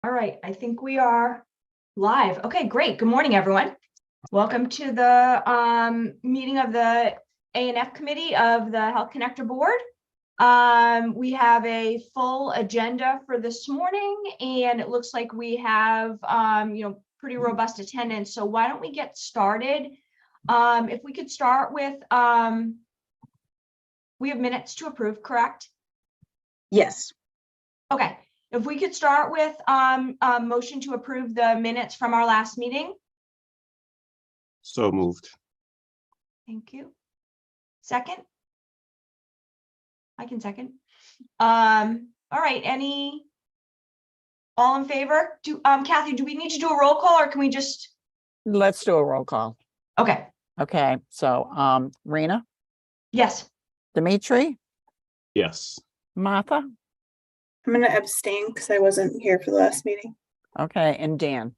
All right, I think we are live. Okay, great. Good morning, everyone. Welcome to the meeting of the ANF Committee of the Health Connector Board. We have a full agenda for this morning, and it looks like we have pretty robust attendance. So why don't we get started? If we could start with, we have minutes to approve, correct? Yes. Okay. If we could start with a motion to approve the minutes from our last meeting. So moved. Thank you. Second? I can second. All right, all in favor? Kathy, do we need to do a roll call or can we just? Let's do a roll call. Okay. Okay, so Rena, Yes. Dimitri, Yes. Martha, I'm going to abstain because I wasn't here for the last meeting. okay, and Dan.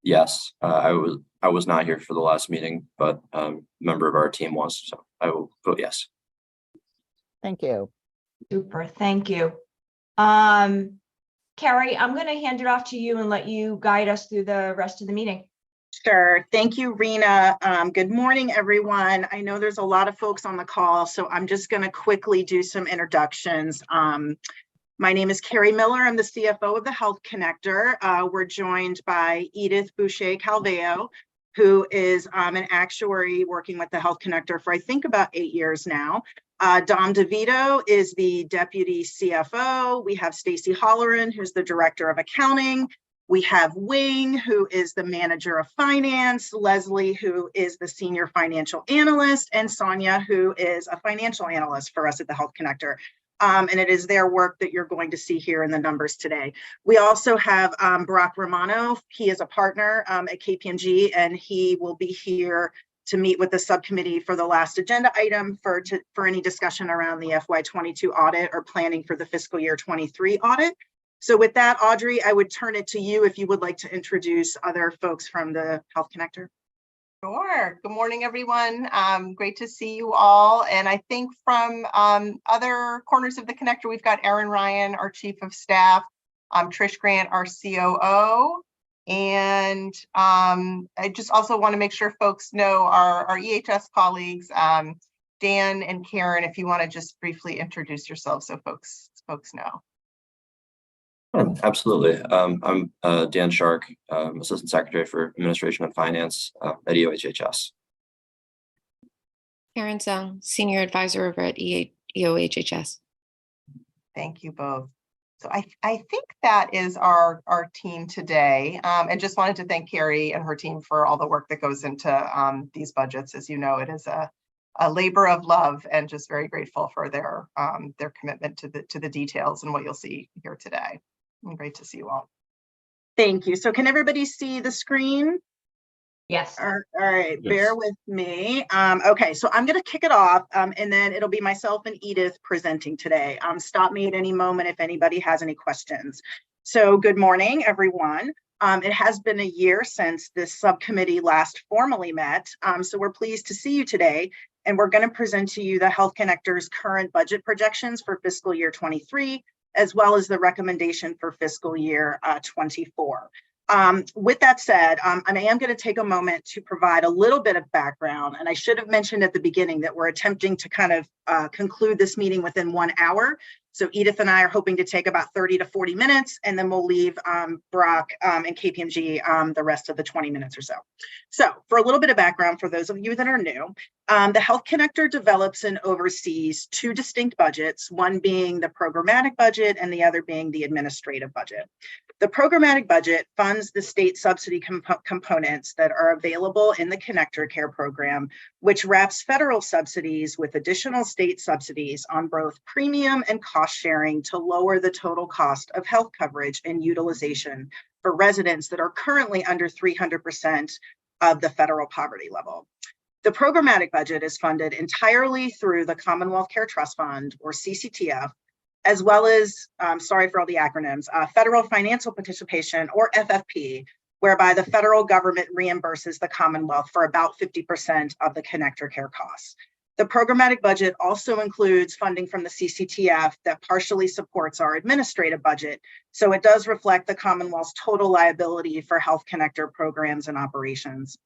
Yes, I was not here for the last meeting, but member of our team was, so I will vote yes. Thank you. Super, thank you. Carrie, I'm going to hand it off to you and let you guide us through the rest of the meeting. Sure. Thank you, Rena. Good morning, everyone. I know there's a lot of folks on the call, so I'm just going to quickly do some introductions. My name is Carrie Miller. I'm the CFO of the Health Connector. We're joined by Edith Boucher-Calveo, who is an actuary working with the Health Connector for I think about 8 years now. Dom DeVito is the Deputy CFO. We have Stacy Holleran, who's the Director of Accounting. We have Wing, who is the Manager of Finance, Leslie, who is the Senior Financial Analyst, and Sonia, who is a Financial Analyst for us at the Health Connector. And it is their work that you're going to see here in the numbers today. We also have Brock Romano. He is a partner at KPMG, and he will be here to meet with the subcommittee for the last agenda item for any discussion around the FY22 audit or planning for the fiscal year 23 audit. So with that, Audrey, I would turn it to you if you would like to introduce other folks from the Health Connector. Sure. Good morning, everyone. Great to see you all. And I think from other corners of the Connector, we've got Erin Ryan, our Chief of Staff, Trish Grant, our COO. And I just also want to make sure folks know our EHS colleagues, Dan and Karen, if you want to just briefly introduce yourselves so folks know. Absolutely. I'm Dan Shark, Assistant Secretary for Administration and Finance at EOHHS. Karen Zhang, Senior Advisor over at EOHHS. Thank you both. So I think that is our team today, and just wanted to thank Carrie and her team for all the work that goes into these budgets. As you know, it is a labor of love, and just very grateful for their commitment to the details and what you'll see here today. And great to see you all. Thank you. So can everybody see the screen? Yes. All right, Yes. Bear with me. Okay, so I'm going to kick it off, and then it'll be myself and Edith presenting today. Stop me at any moment if anybody has any questions. So good morning, everyone. It has been a year since this subcommittee last formally met, so we're pleased to see you today, and we're going to present to you the Health Connector's current budget projections for fiscal year 23, as well as the recommendation for fiscal year 24. With that said, I am going to take a moment to provide a little bit of background, and I should have mentioned at the beginning that we're attempting to kind of conclude this meeting within 1 hour. So Edith and I are hoping to take about 30 to 40 minutes, and then we'll leave Brock and KPMG the rest of the 20 minutes or so. So for a little bit of background for those of you that are new, the Health Connector develops and oversees 2 distinct budgets, one being the programmatic budget and the other being the administrative budget. The programmatic budget funds the state subsidy components that are available in the ConnectorCare program, which wraps federal subsidies with additional state subsidies on both premium and cost sharing to lower the total cost of health coverage and utilization for residents that are currently under 300% of the federal poverty level. The programmatic budget is funded entirely through the Commonwealth Care Trust Fund, or CCTF, as well as, sorry for all the acronyms, Federal Financial Participation, or FFP, whereby the federal government reimburses the Commonwealth for about 50% of the ConnectorCare costs. The programmatic budget also includes funding from the CCTF that partially supports our administrative budget. So it does reflect the Commonwealth's total liability for Health Connector programs and operations.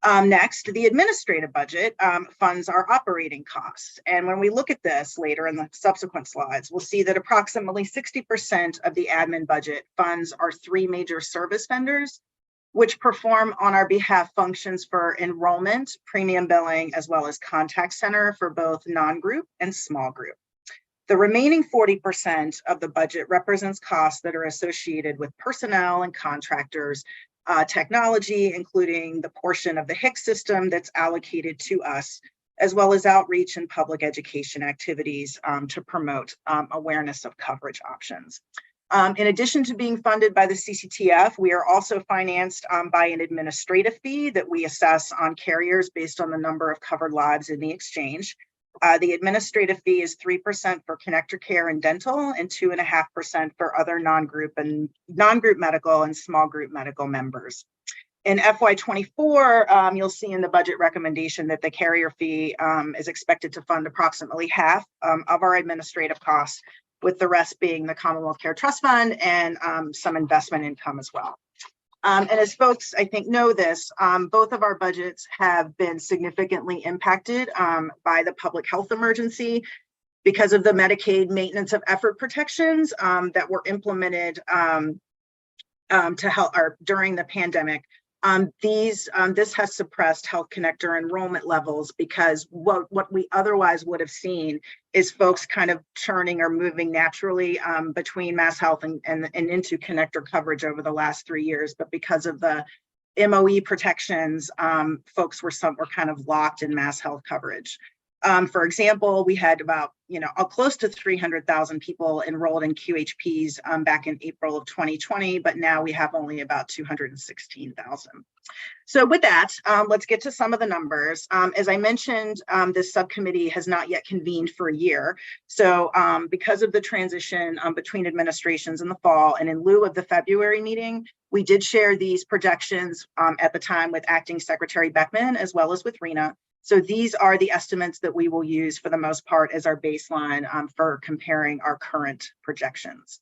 Next, the administrative budget funds our operating costs. And when we look at this later in the subsequent slides, we'll see that approximately 60% of the admin budget funds our three major service vendors, which perform on our behalf functions for enrollment, premium billing, as well as contact center for both non-group and small group. The remaining 40% of the budget represents costs that are associated with personnel and contractors, technology, including the portion of the HICS system that's allocated to us, as well as outreach and public education activities to promote awareness of coverage options. In addition to being funded by the CCTF, we are also financed by an administrative fee that we assess on carriers based on the number of covered lives in the exchange. The administrative fee is 3% for ConnectorCare and dental and 2.5% for other non-group medical and small group medical members. In FY24, you'll see in the budget recommendation that the carrier fee is expected to fund approximately half of our administrative costs, with the rest being the Commonwealth Care Trust Fund and some investment income as well. And as folks, I think, know this, both of our budgets have been significantly impacted by the public health emergency because of the Medicaid maintenance of effort protections that were implemented to help during the pandemic. This has suppressed Health Connector enrollment levels because what we otherwise would have seen is folks kind of churning or moving naturally between Mass Health and into Connector coverage over the last 3 years. But because of the MOE protections, folks were kind of locked in Mass Health coverage. For example, we had about, close to 300,000 people enrolled in QHPs back in April of 2020, but now we have only about 216,000. So with that, let's get to some of the numbers. As I mentioned, this subcommittee has not yet convened for a year. So because of the transition between administrations in the fall and in lieu of the February meeting, we did share these projections at the time with Acting Secretary Beckman, as well as with Rena. So these are the estimates that we will use for the most part as our baseline for comparing our current projections.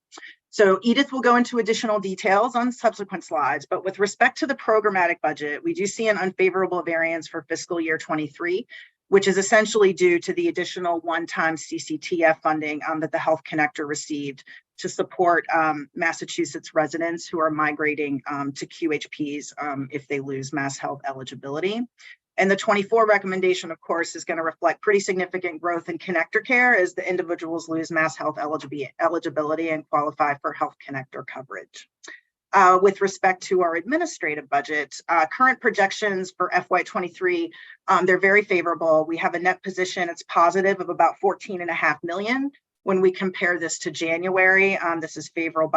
So Edith will go into additional details on subsequent slides, but with respect to the programmatic budget, we do see an unfavorable variance for fiscal year 23, which is essentially due to the additional one-time CCTF funding that the Health Connector received to support Massachusetts residents who are migrating to QHPs if they lose Mass Health eligibility. And the 24 recommendation, of course, is going to reflect pretty significant growth in ConnectorCare as the individuals lose Mass Health eligibility and qualify for Health Connector coverage. With respect to our administrative budget, current projections for FY23, they're very favorable. We have a net position, it's positive, of about $14.5 million. When we compare this to January, this is favorable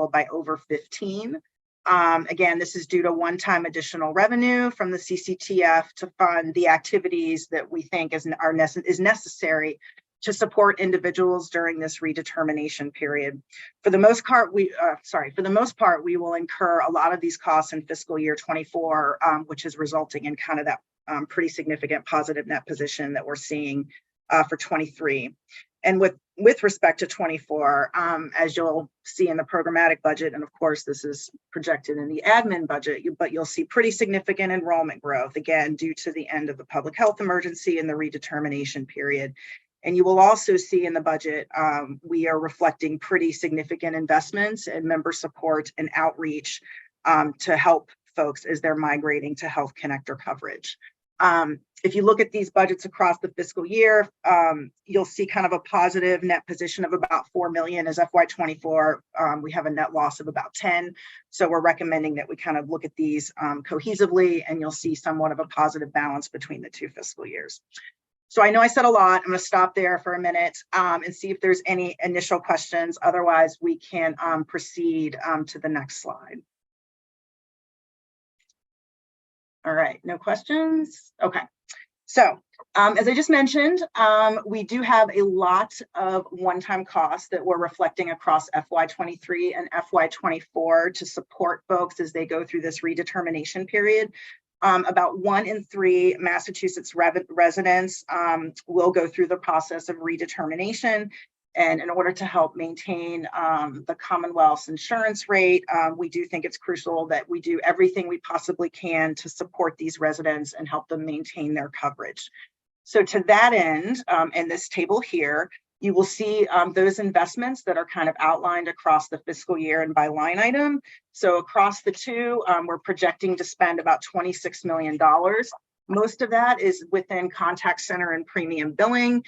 by over 15. Again, this is due to one-time additional revenue from the CCTF to fund the activities that we think is necessary to support individuals during this redetermination period. For the most part, we will incur a lot of these costs in fiscal year 24, which is resulting in kind of that pretty significant positive net position that we're seeing for 23. And with respect to 24, as you'll see in the programmatic budget, and of course this is projected in the admin budget, but you'll see pretty significant enrollment growth, again, due to the end of the public health emergency and the redetermination period. And you will also see in the budget, we are reflecting pretty significant investments in member support and outreach to help folks as they're migrating to Health Connector coverage. If you look at these budgets across the fiscal year, you'll see kind of a positive net position of about $4 million as FY24. We have a net loss of about 10. So we're recommending that we kind of look at these cohesively, and you'll see somewhat of a positive balance between the two fiscal years. So I know I said a lot. I'm going to stop there for a minute and see if there's any initial questions. Otherwise, we can proceed to the next slide. All right, no questions? Okay. So as I just mentioned, we do have a lot of one-time costs that we're reflecting across FY23 and FY24 to support folks as they go through this redetermination period. About 1 in 3 Massachusetts residents will go through the process of redetermination. And in order to help maintain the Commonwealth's insurance rate, we do think it's crucial that we do everything we possibly can to support these residents and help them maintain their coverage. So to that end, in this table here, you will see those investments that are kind of outlined across the fiscal year and by line item. So across the two, we're projecting to spend about $26 million. Most of that is within contact center and premium billing.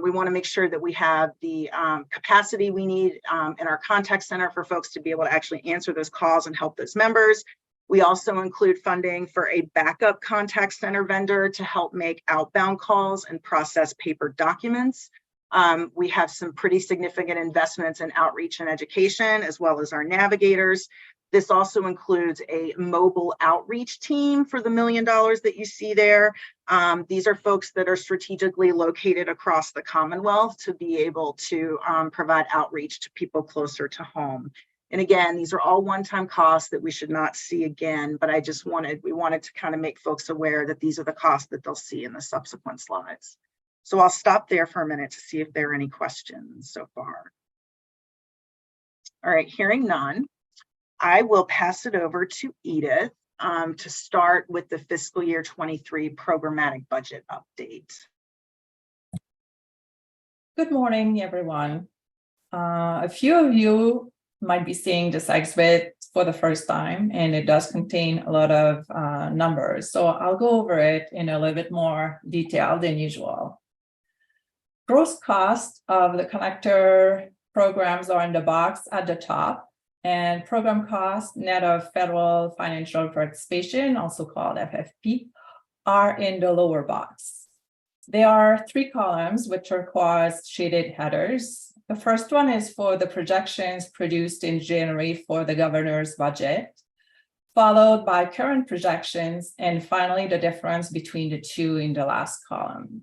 We want to make sure that we have the capacity we need in our contact center for folks to be able to actually answer those calls and help those members. We also include funding for a backup contact center vendor to help make outbound calls and process paper documents. We have some pretty significant investments in outreach and education, as well as our navigators. This also includes a mobile outreach team for the $1 million that you see there. These are folks that are strategically located across the Commonwealth to be able to provide outreach to people closer to home. And again, these are all one-time costs that we should not see again, but we wanted to kind of make folks aware that these are the costs that they'll see in the subsequent slides. So I'll stop there for a minute to see if there are any questions so far. All right, hearing none, I will pass it over to Edith to start with the fiscal year 23 programmatic budget update. Good morning, everyone. A few of you might be seeing this exhibit for the first time, and it does contain a lot of numbers. So I'll go over it in a little bit more detail than usual. Gross cost of the connector programs are in the box at the top, and program cost net of federal financial participation, also called FFP, are in the lower box. There are 3 columns with turquoise shaded headers. The first one is for the projections produced in January for the governor's budget, followed by current projections, and finally the difference between the two in the last column.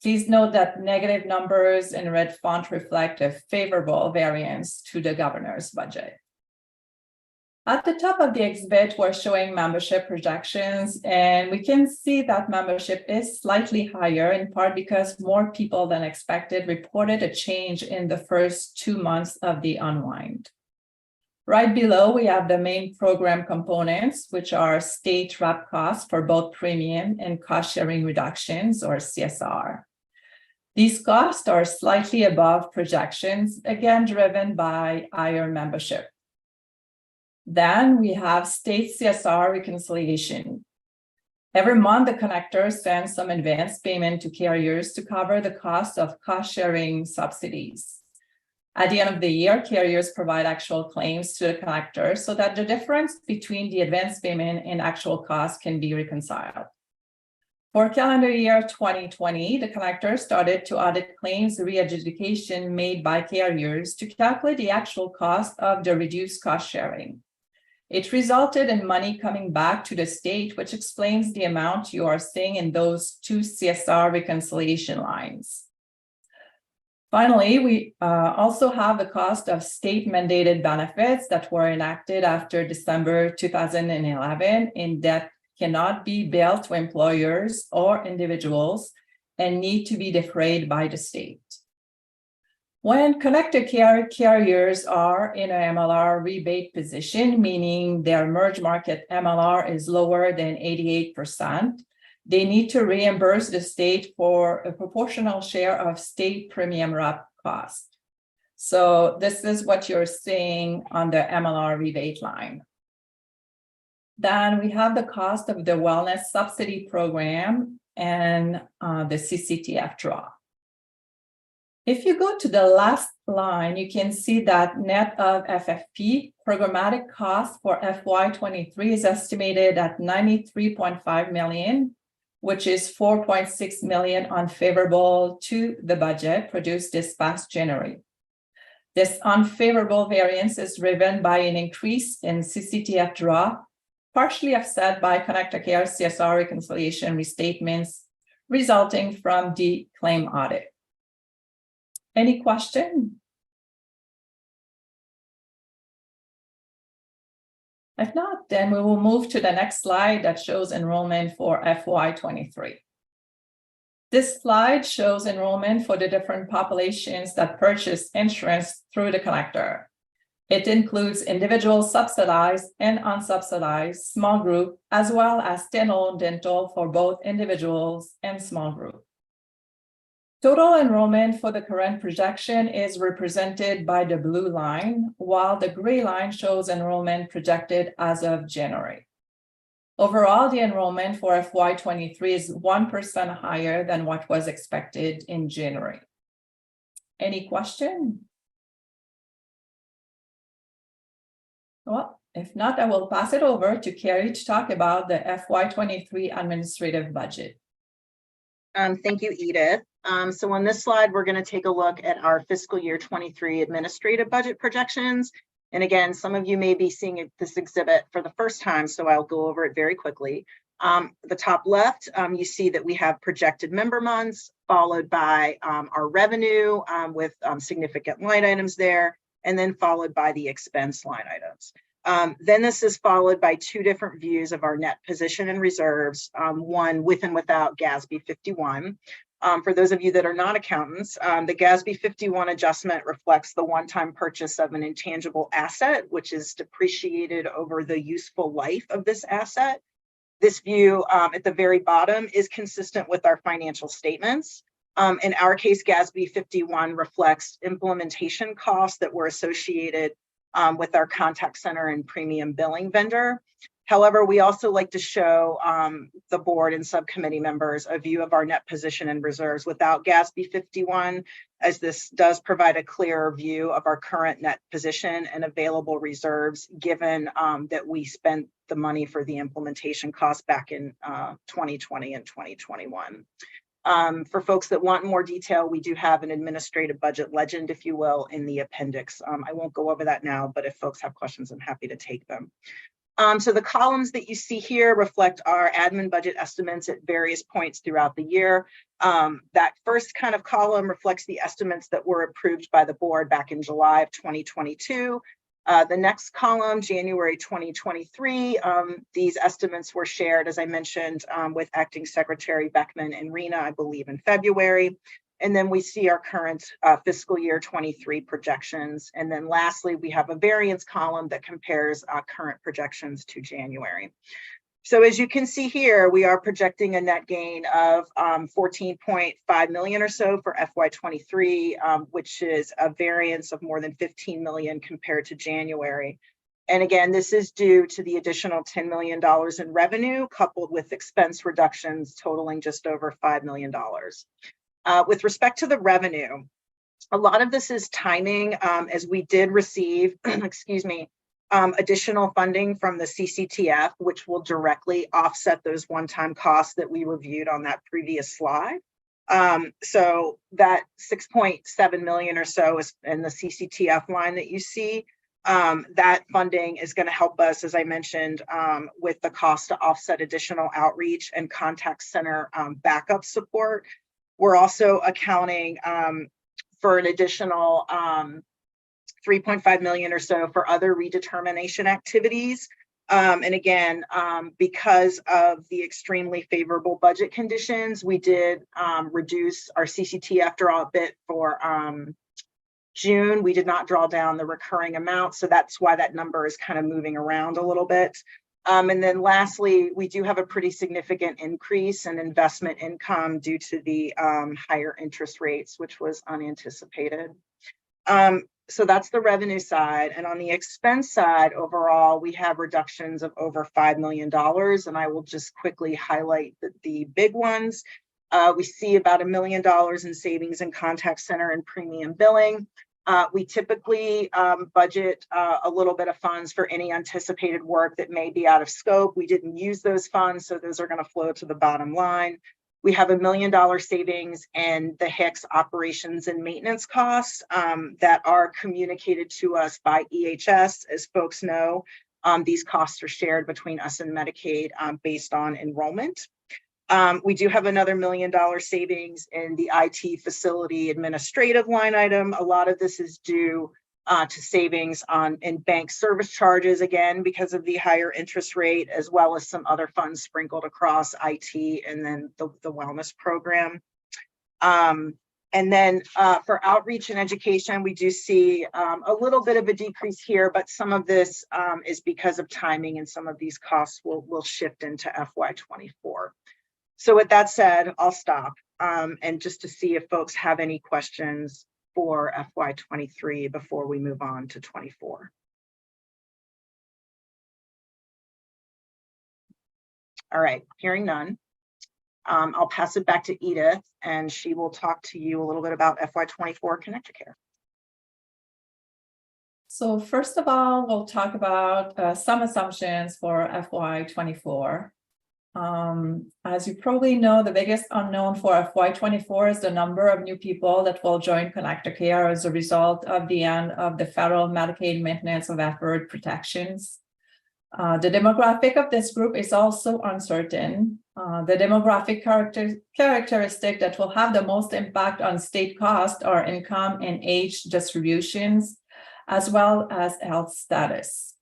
Please note that negative numbers in red font reflect a favorable variance to the governor's budget. At the top of the exhibit, we're showing membership projections, and we can see that membership is slightly higher, in part because more people than expected reported a change in the first 2 months of the unwind. Right below, we have the main program components, which are state rep costs for both premium and cost sharing reductions, or CSR. These costs are slightly above projections, again driven by higher membership. Then we have state CSR reconciliation. Every month, the connector sends some advance payment to carriers to cover the cost of cost sharing subsidies. At the end of the year, carriers provide actual claims to the connector so that the difference between the advance payment and actual cost can be reconciled. For calendar year 2020, the connector started to audit claims re-adjudication made by carriers to calculate the actual cost of the reduced cost sharing. It resulted in money coming back to the state, which explains the amount you are seeing in those 2 CSR reconciliation lines. Finally, we also have the cost of state mandated benefits that were enacted after December 2011 and that cannot be billed to employers or individuals and need to be defrayed by the state. When ConnectorCare carriers are in an MLR rebate position, meaning their merge market MLR is lower than 88%, they need to reimburse the state for a proportional share of state premium rep cost. So this is what you're seeing on the MLR rebate line. Then we have the cost of the wellness subsidy program and the CCTF draw. If you go to the last line, you can see that net of FFP, programmatic cost for FY23 is estimated at $93.5 million, which is $4.6 million unfavorable to the budget produced this past January. This unfavorable variance is driven by an increase in CCTF draw, partially offset by ConnectorCare CSR reconciliation restatements resulting from the claim audit. Any question? If not, then we will move to the next slide that shows enrollment for FY23. This slide shows enrollment for the different populations that purchase insurance through the connector. It includes individual subsidized and unsubsidized small group, as well as standalone dental for both individuals and small group. Total enrollment for the current projection is represented by the blue line, while the gray line shows enrollment projected as of January. Overall, the enrollment for FY23 is 1% higher than what was expected in January. Any question? Well, if not, I will pass it over to Carrie to talk about the FY23 administrative budget. Thank you, Edith. So on this slide, we're going to take a look at our fiscal year 23 administrative budget projections. And again, some of you may be seeing this exhibit for the first time, so I'll go over it very quickly. The top left, you see that we have projected member months, followed by our revenue with significant line items there, and then followed by the expense line items. Then this is followed by two different views of our net position and reserves, one with and without GASB 51. For those of you that are not accountants, the GASB 51 adjustment reflects the one-time purchase of an intangible asset, which is depreciated over the useful life of this asset. This view at the very bottom is consistent with our financial statements. In our case, GASB 51 reflects implementation costs that were associated with our contact center and premium billing vendor. However, we also like to show the board and subcommittee members a view of our net position and reserves without GASB 51, as this does provide a clearer view of our current net position and available reserves, given that we spent the money for the implementation costs back in 2020 and 2021. For folks that want more detail, we do have an administrative budget legend, if you will, in the appendix. I won't go over that now, but if folks have questions, I'm happy to take them. So the columns that you see here reflect our admin budget estimates at various points throughout the year. That first kind of column reflects the estimates that were approved by the board back in July of 2022. The next column, January 2023, these estimates were shared, as I mentioned, with Acting Secretary Beckman and Rena, I believe, in February. And then we see our current fiscal year 23 projections. And then lastly, we have a variance column that compares current projections to January. So as you can see here, we are projecting a net gain of 14.5 million or so for FY23, which is a variance of more than 15 million compared to January. And again, this is due to the additional $10 million in revenue coupled with expense reductions totaling just over $5 million. With respect to the revenue, a lot of this is timing, as we did receive, excuse me, additional funding from the CCTF, which will directly offset those one-time costs that we reviewed on that previous slide. So that 6.7 million or so is in the CCTF line that you see. That funding is going to help us, as I mentioned, with the cost to offset additional outreach and contact center backup support. We're also accounting for an additional 3.5 million or so for other redetermination activities. And again, because of the extremely favorable budget conditions, we did reduce our CCTF draw a bit for June. We did not draw down the recurring amount, so that's why that number is kind of moving around a little bit. And then lastly, we do have a pretty significant increase in investment income due to the higher interest rates, which was unanticipated. So that's the revenue side. And on the expense side, overall, we have reductions of over $5 million. And I will just quickly highlight the big ones. We see about $1 million in savings in contact center and premium billing. We typically budget a little bit of funds for any anticipated work that may be out of scope. We didn't use those funds, so those are going to flow to the bottom line. We have $1 million savings in the HICS operations and maintenance costs that are communicated to us by EHS. As folks know, these costs are shared between us and Medicaid based on enrollment. We do have another $1 million savings in the IT facility administrative line item. A lot of this is due to savings in bank service charges, again, because of the higher interest rate, as well as some other funds sprinkled across IT and then the wellness program. And then for outreach and education, we do see a little bit of a decrease here, but some of this is because of timing, and some of these costs will shift into FY24. So with that said, I'll stop and just to see if folks have any questions for FY23 before we move on to 24. All right, hearing none. I'll pass it back to Edith, and she will talk to you a little bit about FY24 ConnectorCare. So first of all, we'll talk about some assumptions for FY24. As you probably know, the biggest unknown for FY24 is the number of new people that will join ConnectorCare as a result of the end of the federal Medicaid maintenance of effort protections. The demographic of this group is also uncertain. The demographic characteristic that will have the most impact on state cost are income and age distributions, as well as health status.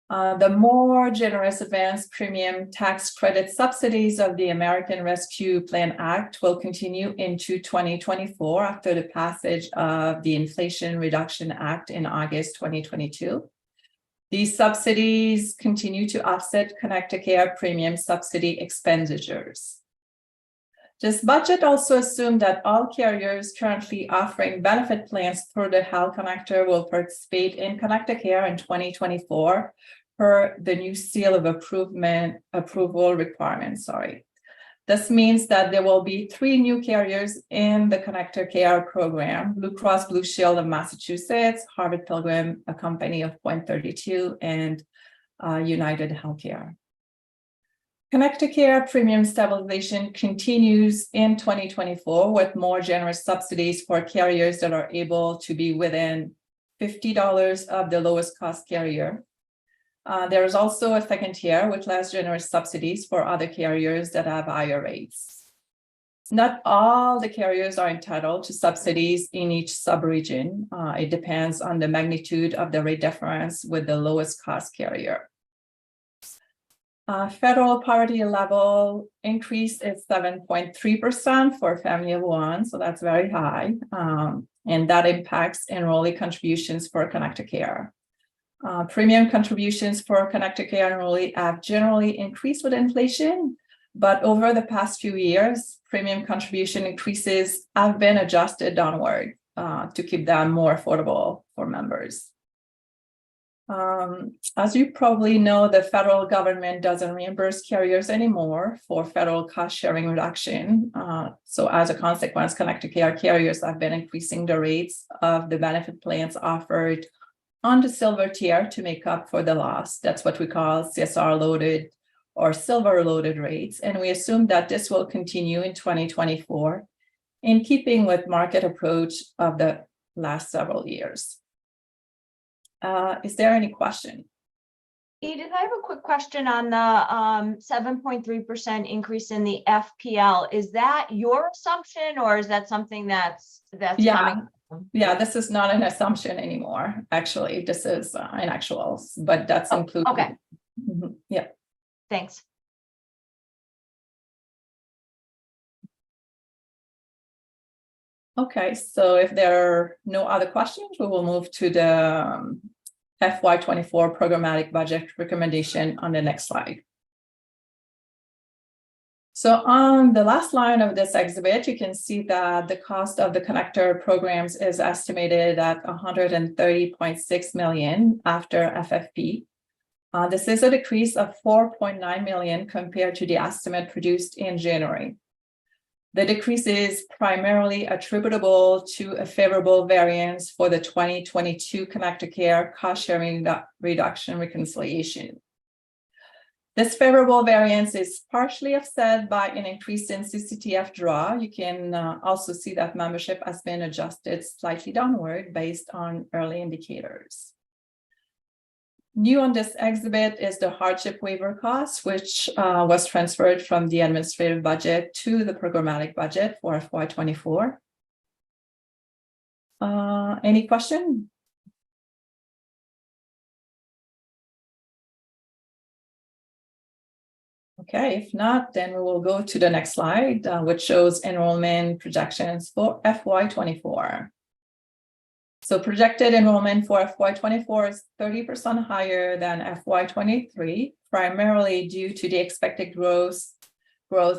The more generous advanced premium tax credit subsidies of the American Rescue Plan Act will continue into 2024 after the passage of the Inflation Reduction Act in August 2022. These subsidies continue to offset ConnectorCare premium subsidy expenditures. This budget also assumed that all carriers currently offering benefit plans through the Health Connector will participate in ConnectorCare in 2024 per the new seal of approval requirement. This means that there will be 3 new carriers in the ConnectorCare program: Blue Cross Blue Shield of Massachusetts, Harvard Pilgrim, a company of Point 32, and United Healthcare. ConnectorCare premium stabilization continues in 2024 with more generous subsidies for carriers that are able to be within $50 of the lowest cost carrier. There is also a second tier with less generous subsidies for other carriers that have higher rates. Not all the carriers are entitled to subsidies in each subregion. It depends on the magnitude of the rate difference with the lowest cost carrier. Federal poverty level increase is 7.3% for a family of 1, so that's very high, and that impacts enrollee contributions for ConnectorCare. Premium contributions for ConnectorCare enrollee have generally increased with inflation, but over the past few years, premium contribution increases have been adjusted downward to keep them more affordable for members. As you probably know, the federal government doesn't reimburse carriers anymore for federal cost sharing reduction. So as a consequence, ConnectorCare carriers have been increasing the rates of the benefit plans offered on the silver tier to make up for the loss. That's what we call CSR loaded or silver loaded rates. And we assume that this will continue in 2024 in keeping with market approach of the last several years. Is there any question? Edith, I have a quick question on the 7.3% increase in the FPL. Is that your assumption, or is that something that's coming? Yeah, this is not an assumption anymore. Actually, this is an actuals, but that's included. Okay. Yeah. Thanks. Okay, so if there are no other questions, we will move to the FY24 programmatic budget recommendation on the next slide. So on the last line of this exhibit, you can see that the cost of the connector programs is estimated at $130.6 million after FFP. This is a decrease of $4.9 million compared to the estimate produced in January. The decrease is primarily attributable to a favorable variance for the 2022 ConnectorCare cost sharing reduction reconciliation. This favorable variance is partially offset by an increase in CCTF draw. You can also see that membership has been adjusted slightly downward based on early indicators. New on this exhibit is the hardship waiver cost, which was transferred from the administrative budget to the programmatic budget for FY24. Any question? Okay, if not, then we will go to the next slide, which shows enrollment projections for FY24. So projected enrollment for FY24 is 30% higher than FY23, primarily due to the expected growth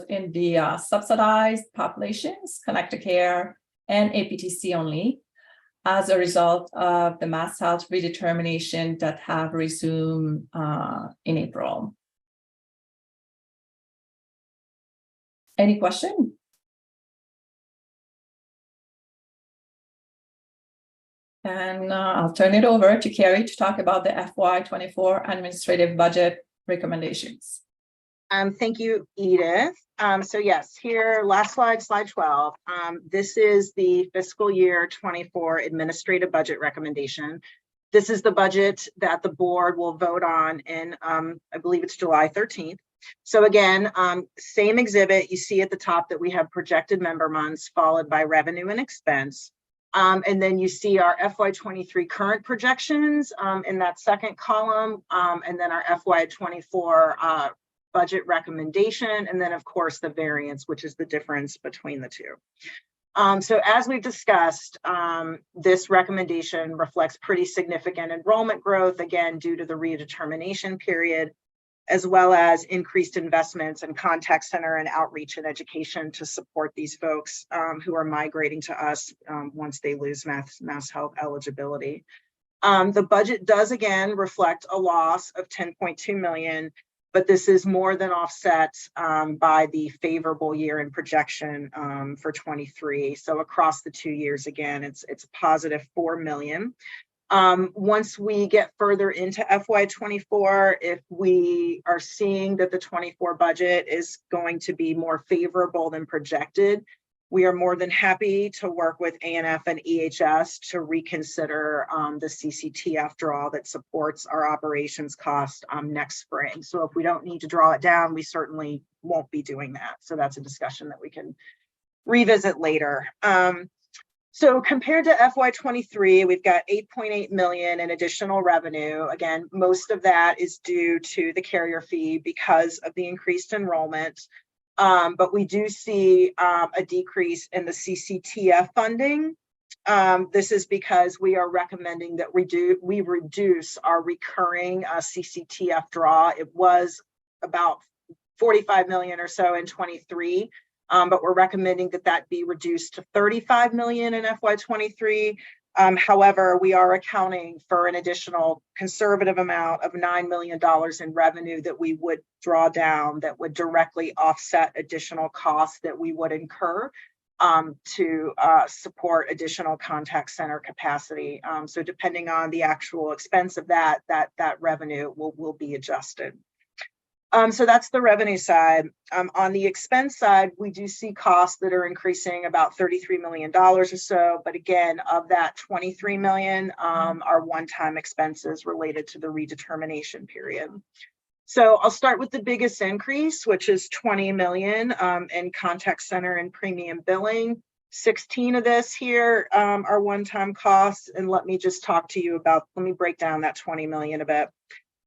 in the subsidized populations, ConnectorCare, and APTC only, as a result of the Mass Health redetermination that have resumed in April. Any question? And I'll turn it over to Carrie to talk about the FY24 administrative budget recommendations. Thank you, Edith. So yes, here, last slide, slide 12. This is the fiscal year 24 administrative budget recommendation. This is the budget that the board will vote on in, I believe it's July 13th. So again, same exhibit, you see at the top that we have projected member months followed by revenue and expense. And then you see our FY23 current projections in that second column, and then our FY24 budget recommendation, and then of course the variance, which is the difference between the two. So as we've discussed, this recommendation reflects pretty significant enrollment growth, again, due to the redetermination period, as well as increased investments in contact center and outreach and education to support these folks who are migrating to us once they lose Mass Health eligibility. The budget does again reflect a loss of 10.2 million, but this is more than offset by the favorable year in projection for 23. So across the 2 years, again, it's a positive 4 million. Once we get further into FY24, if we are seeing that the 24 budget is going to be more favorable than projected, we are more than happy to work with ANF and EHS to reconsider the CCTF draw that supports our operations cost next spring. So if we don't need to draw it down, we certainly won't be doing that. So that's a discussion that we can revisit later. So compared to FY23, we've got 8.8 million in additional revenue. Again, most of that is due to the carrier fee because of the increased enrollment. But we do see a decrease in the CCTF funding. This is because we are recommending that we reduce our recurring CCTF draw. It was about 45 million or so in 23. But we're recommending that that be reduced to 35 million in FY23. However, we are accounting for an additional conservative amount of $9 million in revenue that we would draw down that would directly offset additional costs that we would incur to support additional contact center capacity. So depending on the actual expense of that revenue will be adjusted. So that's the revenue side. On the expense side, we do see costs that are increasing about $33 million or so. But again, of that 23 million are one-time expenses related to the redetermination period. So I'll start with the biggest increase, which is 20 million in contact center and premium billing. 16 of this here are one-time costs. And let me just talk to you about, let me break down that 20 million a bit.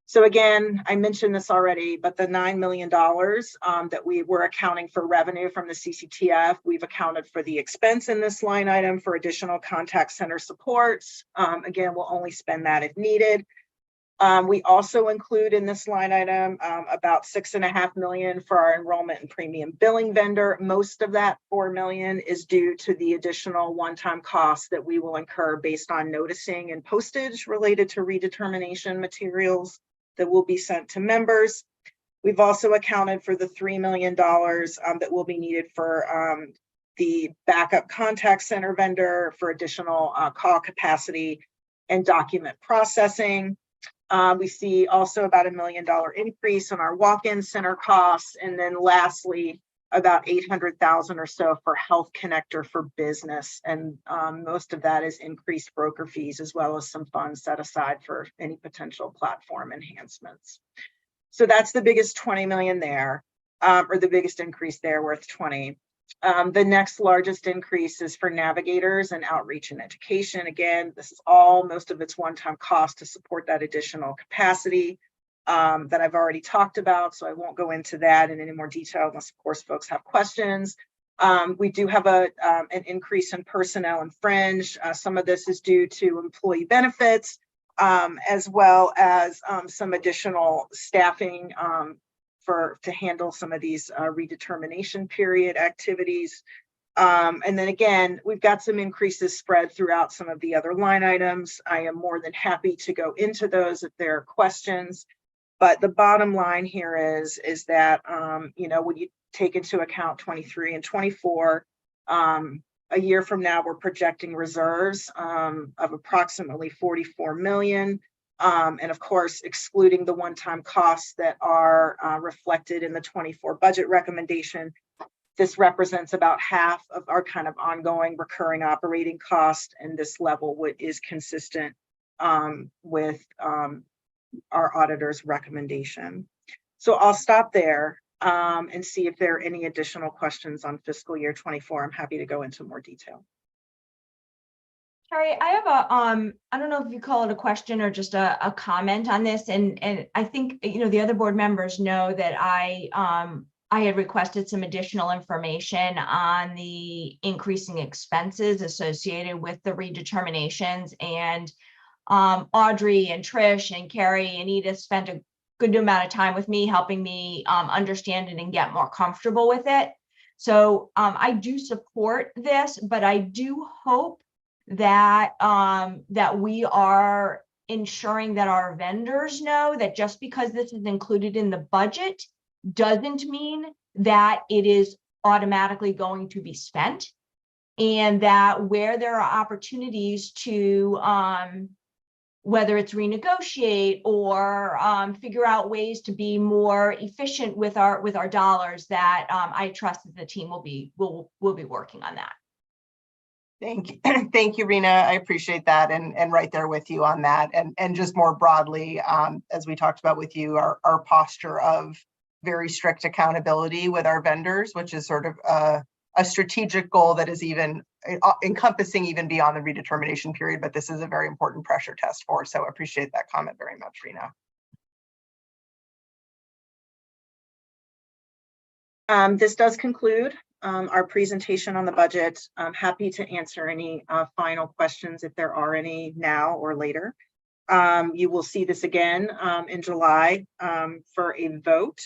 So again, I mentioned this already, but the $9 million that we were accounting for revenue from the CCTF, we've accounted for the expense in this line item for additional contact center supports. Again, we'll only spend that if needed. We also include in this line item about $6.5 million for our enrollment and premium billing vendor. Most of that 4 million is due to the additional one-time costs that we will incur based on noticing and postage related to redetermination materials that will be sent to members. We've also accounted for the $3 million that will be needed for the backup contact center vendor for additional call capacity and document processing. We see also about $1 million increase in our walk-in center costs. And then lastly, about 800,000 or so for Health Connector for business. And most of that is increased broker fees, as well as some funds set aside for any potential platform enhancements. So that's the biggest 20 million there, or the biggest increase there, worth 20. The next largest increase is for navigators and outreach and education. Again, this is all, most of it's one-time cost to support that additional capacity. that I've already talked about, so I won't go into that in any more detail unless, of course, folks have questions. We do have an increase in personnel and fringe. Some of this is due to employee benefits, as well as some additional staffing to handle some of these redetermination period activities. And then again, we've got some increases spread throughout some of the other line items. I am more than happy to go into those if there are questions. But the bottom line here is that, you know, when you take into account 23 and 24, a year from now, we're projecting reserves of approximately 44 million. And of course, excluding the one-time costs that are reflected in the 24 budget recommendation, this represents about half of our kind of ongoing recurring operating cost, and this level is consistent with our auditor's recommendation. So I'll stop there and see if there are any additional questions on fiscal year 24. I'm happy to go into more detail. Carrie, I have a, I don't know if you call it a question or just a comment on this. And I think, you know, the other board members know that I had requested some additional information on the increasing expenses associated with the redeterminations. And Audrey and Trish and Carrie and Edith spent a good amount of time with me, helping me understand it and get more comfortable with it. So I do support this, but I do hope that that we are ensuring that our vendors know that just because this is included in the budget doesn't mean that it is automatically going to be spent, and that where there are opportunities to whether it's renegotiate or figure out ways to be more efficient with our dollars, that I trust that the team will be working on that. Thank you. Thank you, Rena. I appreciate that, and right there with you on that. And just more broadly, as we talked about with you, our posture of very strict accountability with our vendors, which is sort of a strategic goal that is even encompassing even beyond the redetermination period. But this is a very important pressure test for us. So I appreciate that comment very much, Rena. This does conclude our presentation on the budget. I'm happy to answer any final questions if there are any now or later. You will see this again in July for a vote.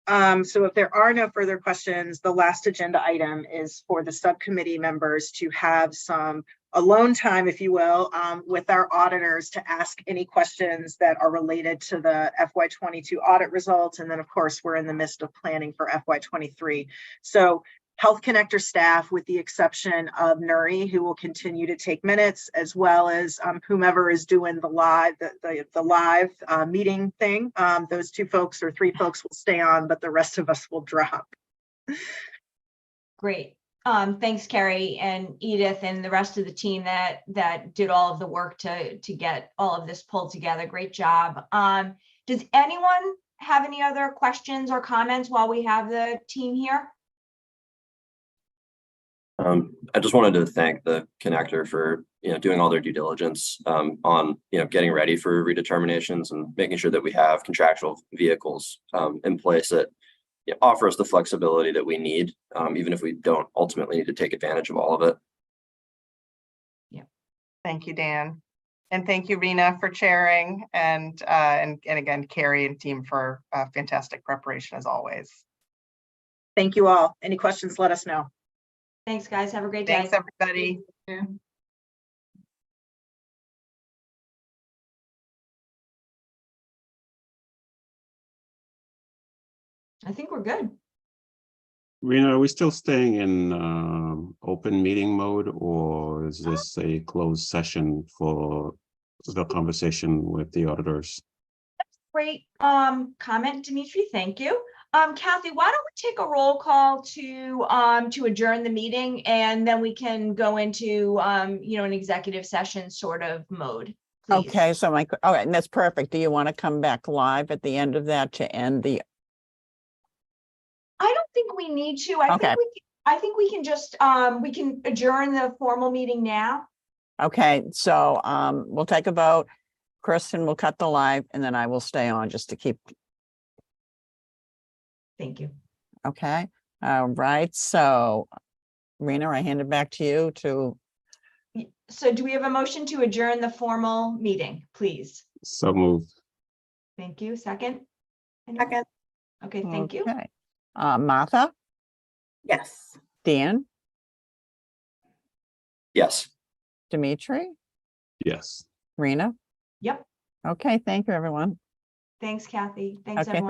So if there are no further questions, the last agenda item is for the subcommittee members to have some alone time, if you will, with our auditors to ask any questions that are related to the FY22 audit results. And then, of course, we're in the midst of planning for FY23. So Health Connector staff, with the exception of Nuri, who will continue to take minutes, as well as whomever is doing the live meeting thing. Those 2 folks or 3 folks will stay on, but the rest of us will drop. Great. Thanks, Carrie and Edith and the rest of the team that did all of the work to get all of this pulled together. Great job. Does anyone have any other questions or comments while we have the team here? I just wanted to thank the Connector for doing all their due diligence on getting ready for redeterminations and making sure that we have contractual vehicles in place that offer us the flexibility that we need, even if we don't ultimately need to take advantage of all of it. Yeah, thank you, Dan, and thank you, Rena, for chairing, and again, Carrie and team for fantastic preparation as always. Thank you all. Any questions, let us know. Thanks, guys. Have a great day. Thanks, everybody. Yeah. I think we're good. Rena, are we still staying in open meeting mode, or is this a closed session for the conversation with the auditors? Great comment, Dimitri. Thank you. Kathy, why don't we take a roll call to adjourn the meeting, and then we can go into an executive session sort of mode. Please. Okay, so all right, and that's perfect. Do you want to come back live at the end of that to end the? I don't think we need to. I think we can just we can adjourn the formal meeting now. Okay, so we'll take a vote. Kristen will cut the live, and then I will stay on just to keep Thank you. Okay, all right, so Rena, I hand it back to you to, So do we have a motion to adjourn the formal meeting, please? So moved. Thank you. Second? Anyone? Second. Okay, thank you. okay. Martha, Yes. Dan, Yes. Dimitri, Yes. Rena. Yep. Okay, thank you, everyone. Thanks, Kathy. Thanks, Okay, everyone. thank